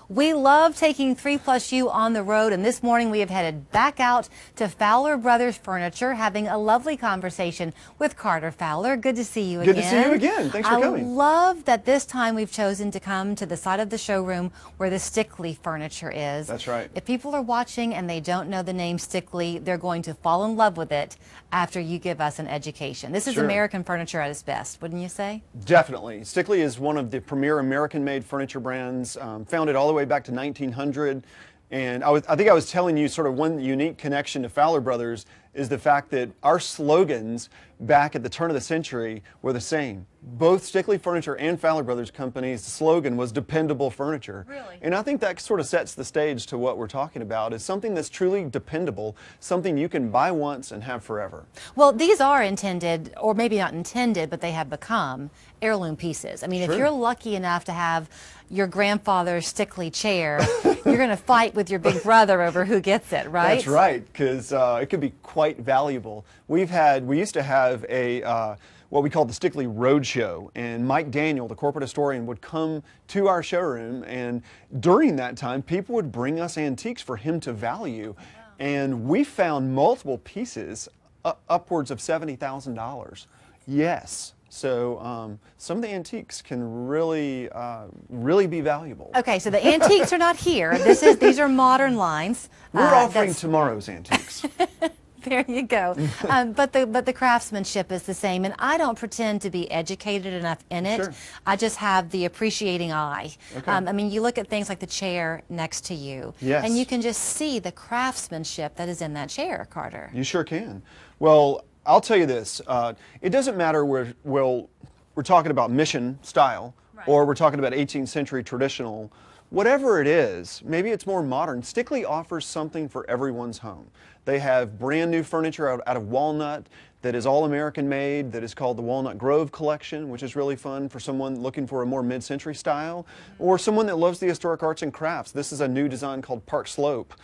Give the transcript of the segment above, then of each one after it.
We love taking 3+U on the road, and this morning we have headed back out to Fowler Brothers Furniture, having a lovely conversation with Carter Fowler. Good to see you again. Good to see you again. Thanks for coming. I love that this time we've chosen to come to the side of the showroom where the Stickley furniture is. That's right. If people are watching and they don't know the name Stickley, they're going to fall in love with it after you give us an education. This is American furniture at its best, wouldn't you say? Definitely. Stickley is one of the premier American-made furniture brands, founded all the way back to 1900. And I think I was telling you sort of one unique connection to Fowler Brothers is the fact that our slogans back at the turn of the century were the same. Both Stickley Furniture and Fowler Brothers Company's slogan was dependable furniture. Really? And I think that sort of sets the stage to what we're talking about, is something that's truly dependable, something you can buy once and have forever. Well, these are intended, or maybe not intended, but they have become heirloom pieces. I mean, if you're lucky enough to have your grandfather's Stickley chair, you're going to fight with your big brother over who gets it, right? That's right, because it could be quite valuable. We used to have a what we called the Stickley Roadshow, and Mike Daniel, the corporate historian, would come to our showroom, and during that time, people would bring us antiques for him to value, and we found multiple pieces upwards of $70,000. Yes. So some of the antiques can really be valuable. Okay, so the antiques are not here. These are modern lines. We're offering tomorrow's antiques. There you go. But the craftsmanship is the same, and I don't pretend to be educated enough in it. Sure. I just have the appreciating eye. Okay. I mean, you look at things like the chair next to you, yes, and you can just see the craftsmanship that is in that chair, Carter. You sure can. Well, I'll tell you this, it doesn't matter we're talking about mission style, or we're talking about 18th century traditional, whatever it is, maybe it's more modern, Stickley offers something for everyone's home. They have brand new furniture out of walnut that is all American made, that is called the Walnut Grove Collection, which is really fun for someone looking for a more mid-century style, or someone that loves the historic arts and crafts. This is a new design called Park Slope.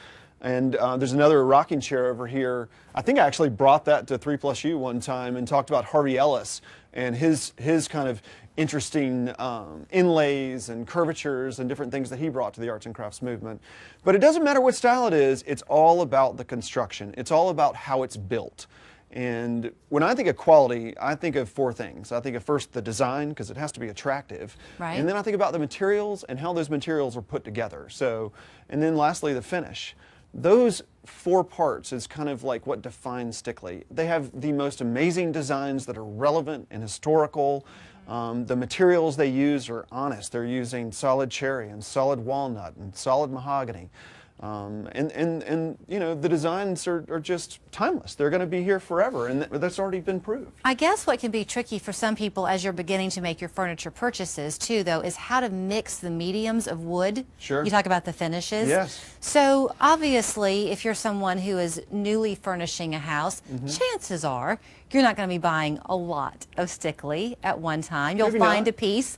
And there's another rocking chair over here. I think I actually brought that to 3+U one time and talked about Harvey Ellis and his kind of interesting inlays and curvatures and different things that he brought to the arts and crafts movement. But it doesn't matter what style it is, it's all about the construction. It's all about how it's built. And when I think of quality, I think of four things. I think of first the design, because it has to be attractive. Right. And then I think about the materials and how those materials are put together. So, and then lastly, the finish. Those four parts is kind of like what defines Stickley. They have the most amazing designs that are relevant and historical. The materials they use are honest. They're using solid cherry and solid walnut and solid mahogany. And you know, the designs are just timeless. They're going to be here forever, and that's already been proved. I guess what can be tricky for some people as you're beginning to make your furniture purchases too, though, is how to mix the mediums of wood. Sure. You talk about the finishes. Yes. So obviously, if you're someone who is newly furnishing a house, chances are you're not going to be buying a lot of Stickley at one time. You'll find a piece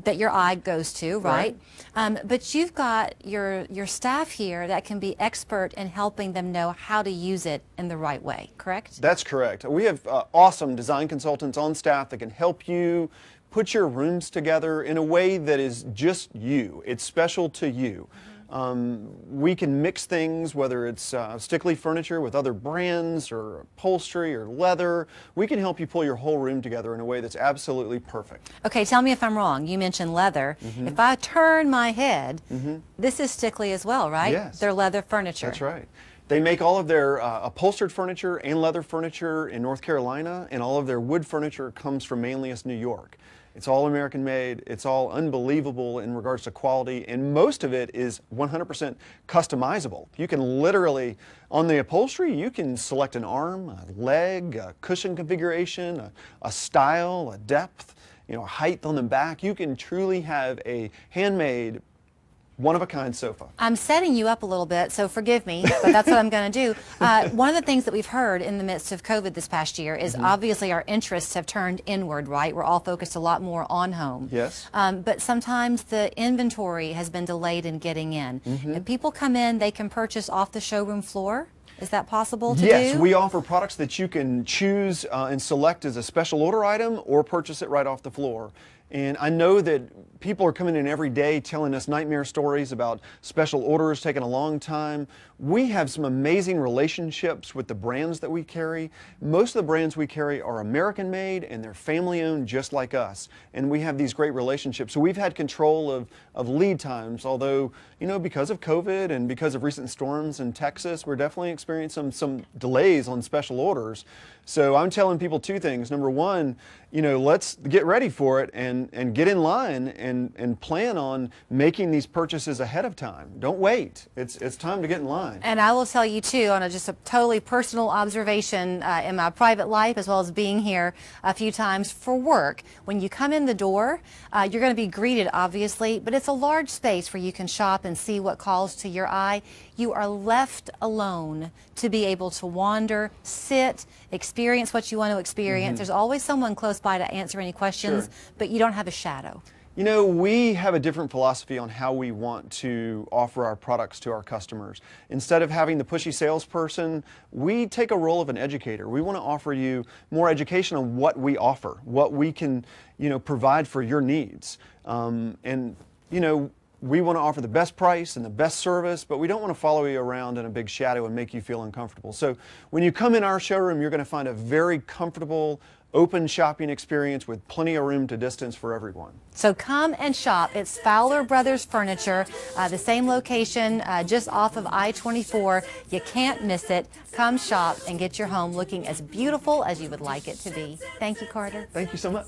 that your eye goes to, right? But you've got your staff here that can be expert in helping them know how to use it in the right way, correct? That's correct. We have awesome design consultants on staff that can help you put your rooms together in a way that is just you. It's special to you. We can mix things, whether it's Stickley furniture with other brands or upholstery or leather. We can help you pull your whole room together in a way that's absolutely perfect. Okay, tell me if I'm wrong. You mentioned leather. If I turn my head, this is Stickley as well, right? Yes. They're leather furniture. That's right. They make all of their upholstered furniture and leather furniture in North Carolina, and all of their wood furniture comes from Manlius, New York. It's all American made, it's all unbelievable in regards to quality, and most of it is 100% customizable. You can literally, on the upholstery, you can select an arm, a leg, a cushion configuration, a style, a depth, you know, height on the back. You can truly have a handmade, one-of-a-kind sofa. I'm setting you up a little bit, so forgive me, but that's what I'm going to do. One of the things that we've heard in the midst of COVID this past year is obviously our interests have turned inward, right? We're all focused a lot more on home. Yes. But sometimes the inventory has been delayed in getting in. If people come in, they can purchase off the showroom floor? Is that possible to do? Yes, we offer products that you can choose and select as a special order item or purchase it right off the floor. And I know that people are coming in every day telling us nightmare stories about special orders taking a long time. We have some amazing relationships with the brands that we carry. Most of the brands we carry are American made and they're family owned just like us. And we have these great relationships. So we've had control of lead times, although, you know, because of COVID and because of recent storms in Texas, we're definitely experiencing some delays on special orders. So I'm telling people two things. Number one, you know, let's get ready for it and get in line and plan on making these purchases ahead of time. Don't wait. It's time to get in line. And I will tell you too, on just a totally personal observation in my private life, as well as being here a few times for work, when you come in the door, you're going to be greeted, obviously, but it's a large space where you can shop and see what calls to your eye. You are left alone to be able to wander, sit, experience what you want to experience. There's always someone close by to answer any questions, but you don't have a shadow. You know, we have a different philosophy on how we want to offer our products to our customers. Instead of having the pushy salesperson, we take a role of an educator. We want to offer you more education on what we offer, what we can, you know, provide for your needs. And, you know, we want to offer the best price and the best service, but we don't want to follow you around in a big shadow and make you feel uncomfortable. So when you come in our showroom, you're going to find a very comfortable, open shopping experience with plenty of room to distance for everyone. So come and shop. It's Fowler Brothers Furniture, the same location just off of I-24. You can't miss it. Come shop and get your home looking as beautiful as you would like it to be. Thank you, Carter. Thank you so much.